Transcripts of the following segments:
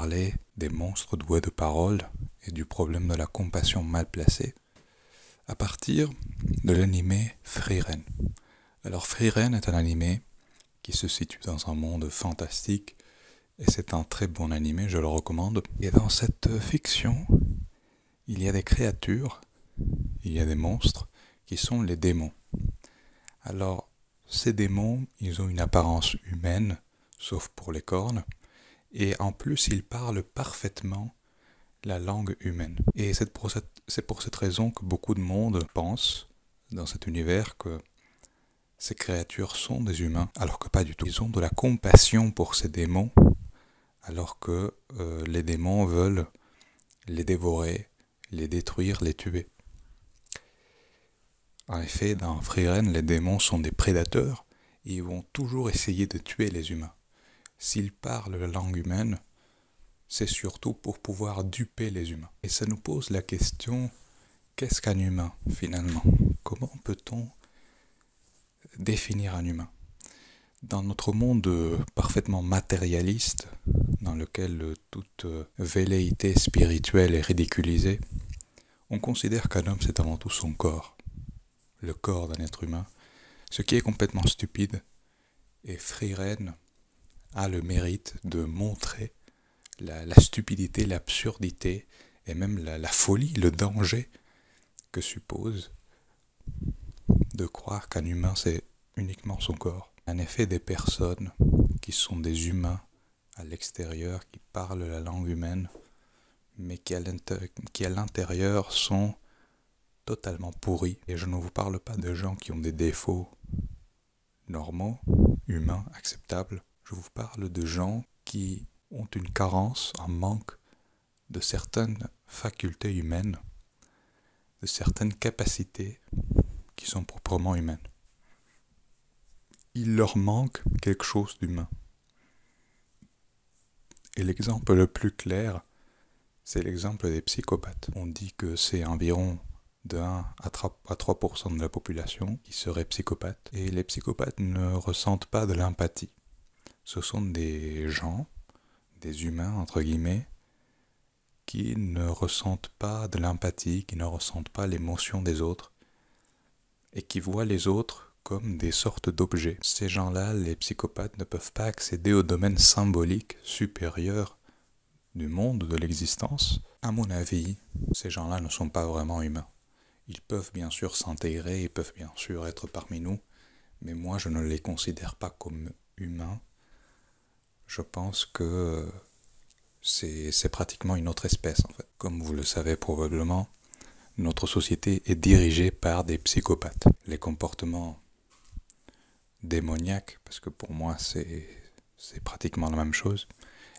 parler des monstres doués de parole et du problème de la compassion mal placée à partir de l'animé Frieren. Alors Frieren est un animé qui se situe dans un monde fantastique et c'est un très bon animé, je le recommande. Et dans cette fiction, il y a des créatures, il y a des monstres qui sont les démons. Alors, ces démons, ils ont une apparence humaine, sauf pour les cornes, et en plus, ils parlent parfaitement la langue humaine. Et c'est pour cette raison que beaucoup de monde pense, dans cet univers, que ces créatures sont des humains, alors que pas du tout. Ils ont de la compassion pour ces démons, alors que les démons veulent les dévorer, les détruire, les tuer. En effet, dans Frieren, les démons sont des prédateurs et ils vont toujours essayer de tuer les humains. S'ils parlent la langue humaine, c'est surtout pour pouvoir duper les humains. Et ça nous pose la question, qu'est-ce qu'un humain finalement? Comment peut-on définir un humain? Dans notre monde parfaitement matérialiste, dans lequel toute velléité spirituelle est ridiculisée, on considère qu'un homme c'est avant tout son corps, le corps d'un être humain, ce qui est complètement stupide, et Frieren a le mérite de montrer la stupidité, l'absurdité, et même la folie, le danger que suppose de croire qu'un humain c'est uniquement son corps. En effet, des personnes qui sont des humains à l'extérieur, qui parlent la langue humaine, mais qui à l'intérieur sont totalement pourris. Et je ne vous parle pas de gens qui ont des défauts normaux, humains, acceptables. Je vous parle de gens qui ont une carence, un manque de certaines facultés humaines, de certaines capacités qui sont proprement humaines. Il leur manque quelque chose d'humain. Et l'exemple le plus clair, c'est l'exemple des psychopathes. On dit que c'est environ de 1 à 3% de la population qui serait psychopathe. Et les psychopathes ne ressentent pas de l'empathie. Ce sont des gens, des humains entre guillemets, qui ne ressentent pas de l'empathie, qui ne ressentent pas l'émotion des autres, et qui voient les autres comme des sortes d'objets. Ces gens-là, les psychopathes, ne peuvent pas accéder au domaine symbolique supérieur du monde, de l'existence. À mon avis, ces gens-là ne sont pas vraiment humains. Ils peuvent bien sûr s'intégrer, ils peuvent bien sûr être parmi nous, mais moi je ne les considère pas comme humains. Je pense que c'est pratiquement une autre espèce en fait. Comme vous le savez probablement, notre société est dirigée par des psychopathes. Les comportements démoniaques, parce que pour moi c'est pratiquement la même chose,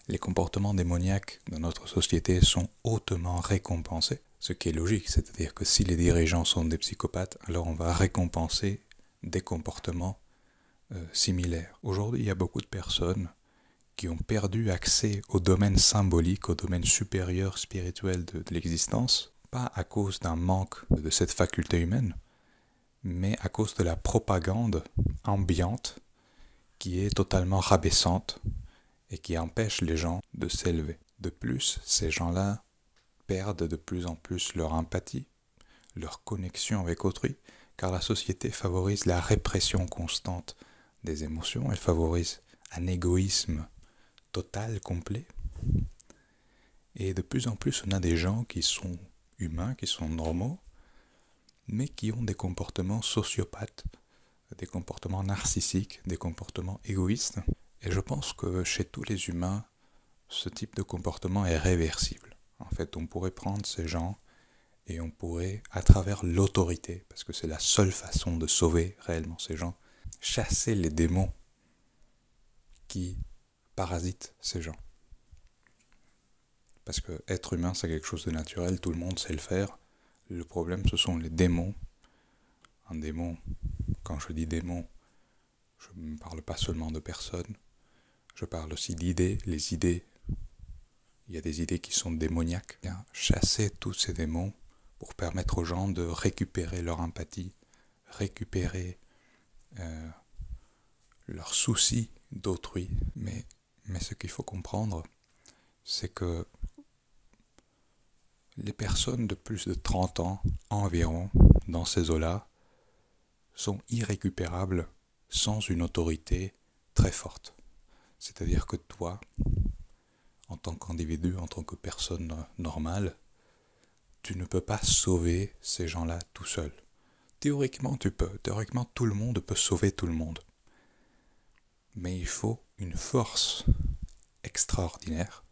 les comportements démoniaques de notre société sont hautement récompensés, ce qui est logique, c'est-à-dire que si les dirigeants sont des psychopathes, alors on va récompenser des comportements similaires. Aujourd'hui, il y a beaucoup de personnes qui ont perdu accès au domaine symbolique, au domaine supérieur spirituel de l'existence, pas à cause d'un manque de cette faculté humaine, mais à cause de la propagande ambiante qui est totalement rabaissante et qui empêche les gens de s'élever. De plus, ces gens-là perdent de plus en plus leur empathie, leur connexion avec autrui, car la société favorise la répression constante des émotions, elle favorise un égoïsme total, complet. Et de plus en plus, on a des gens qui sont humains, qui sont normaux, mais qui ont des comportements sociopathes, des comportements narcissiques, des comportements égoïstes. Et je pense que chez tous les humains, ce type de comportement est réversible. En fait, on pourrait prendre ces gens et on pourrait, à travers l'autorité, parce que c'est la seule façon de sauver réellement ces gens, chasser les démons qui parasitent ces gens. Parce que être humain, c'est quelque chose de naturel, tout le monde sait le faire. Le problème, ce sont les démons. Un démon, quand je dis démon, je ne parle pas seulement de personnes, je parle aussi d'idées. Les idées, il y a des idées qui sont démoniaques. Bien, chasser tous ces démons pour permettre aux gens de récupérer leur empathie, récupérer leur souci d'autrui. Mais ce qu'il faut comprendre, c'est que les personnes de plus de 30 ans environ dans ces eaux-là sont irrécupérables sans une autorité très forte. C'est-à-dire que toi, en tant qu'individu, en tant que personne normale, tu ne peux pas sauver ces gens-là tout seul. Théoriquement, tu peux. Théoriquement, tout le monde peut sauver tout le monde. Mais il faut une force extraordinaire.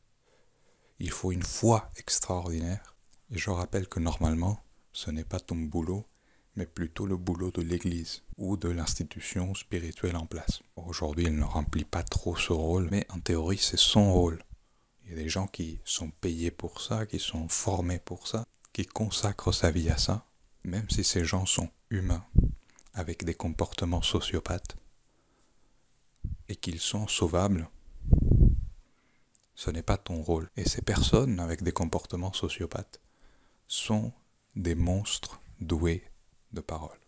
Il faut une foi extraordinaire. Et je rappelle que normalement, ce n'est pas ton boulot, mais plutôt le boulot de l'Église ou de l'institution spirituelle en place. Aujourd'hui, elle ne remplit pas trop ce rôle, mais en théorie, c'est son rôle. Il y a des gens qui sont payés pour ça, qui sont formés pour ça, qui consacrent sa vie à ça, même si ces gens sont humains, avec des comportements sociopathes, et qu'ils sont sauvables, ce n'est pas ton rôle. Et ces personnes avec des comportements sociopathes sont des monstres doués de parole.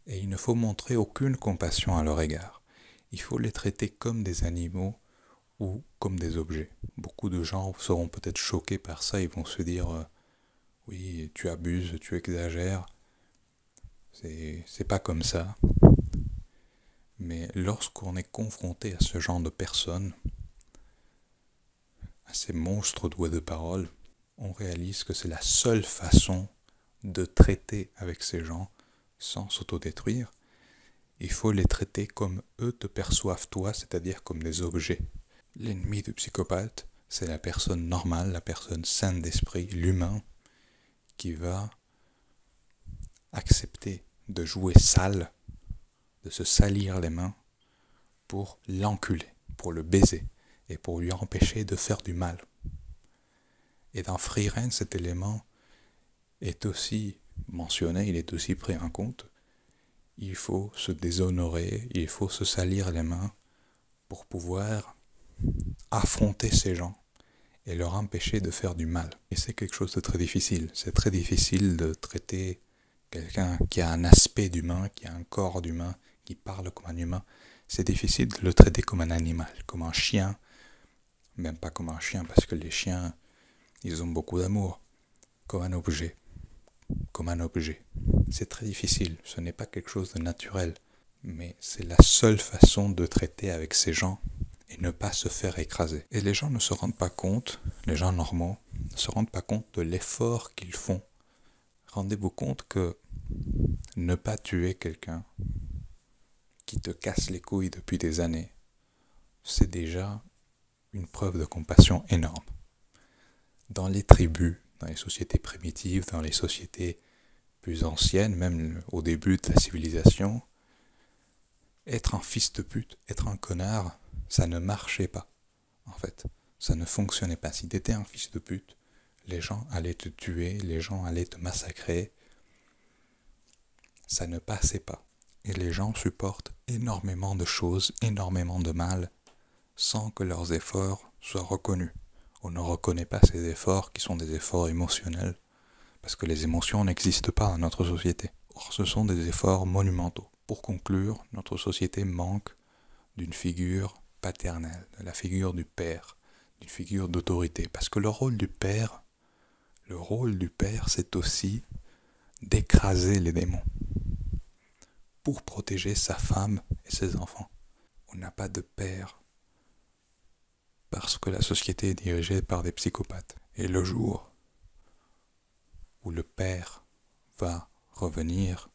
Et il ne faut montrer aucune compassion à leur égard. Il faut les traiter comme des animaux ou comme des objets. Beaucoup de gens seront peut-être choqués par ça, ils vont se dire oui, tu abuses, tu exagères, c'est pas comme ça. Mais lorsqu'on est confronté à ce genre de personnes, à ces monstres doués de parole, on réalise que c'est la seule façon de traiter avec ces gens sans s'autodétruire. Il faut les traiter comme eux te perçoivent toi, c'est-à-dire comme des objets. L'ennemi du psychopathe, c'est la personne normale, la personne saine d'esprit, l'humain, qui va accepter de jouer sale, de se salir les mains pour l'enculer, pour le baiser et pour lui empêcher de faire du mal. Et dans Frieren, cet élément est aussi mentionné, il est aussi pris en compte. Il faut se déshonorer, il faut se salir les mains pour pouvoir affronter ces gens et leur empêcher de faire du mal. Et c'est quelque chose de très difficile. C'est très difficile de traiter quelqu'un qui a un aspect d'humain, qui a un corps d'humain, qui parle comme un humain. C'est difficile de le traiter comme un animal, comme un chien. Même pas comme un chien, parce que les chiens, ils ont beaucoup d'amour. Comme un objet. Comme un objet. C'est très difficile. Ce n'est pas quelque chose de naturel. Mais c'est la seule façon de traiter avec ces gens et ne pas se faire écraser. Et les gens ne se rendent pas compte, les gens normaux, ne se rendent pas compte de l'effort qu'ils font. Rendez-vous compte que ne pas tuer quelqu'un qui te casse les couilles depuis des années, c'est déjà une preuve de compassion énorme. Dans les tribus, dans les sociétés primitives, dans les sociétés plus anciennes, même au début de la civilisation, être un fils de pute, être un connard, ça ne marchait pas, en fait. Ça ne fonctionnait pas. Si t'étais un fils de pute, les gens allaient te tuer, les gens allaient te massacrer. Ça ne passait pas. Et les gens supportent énormément de choses, énormément de mal, sans que leurs efforts soient reconnus. On ne reconnaît pas ces efforts qui sont des efforts émotionnels, parce que les émotions n'existent pas dans notre société. Or, ce sont des efforts monumentaux. Pour conclure, notre société manque d'une figure paternelle, de la figure du père, d'une figure d'autorité. Parce que le rôle du père, c'est aussi d'écraser les démons pour protéger sa femme et ses enfants. On n'a pas de père parce que la société est dirigée par des psychopathes. Et le jour où le père va revenir,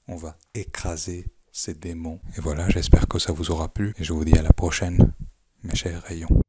on va écraser ces démons. Et voilà, j'espère que ça vous aura plu et je vous dis à la prochaine, mes chers rayons.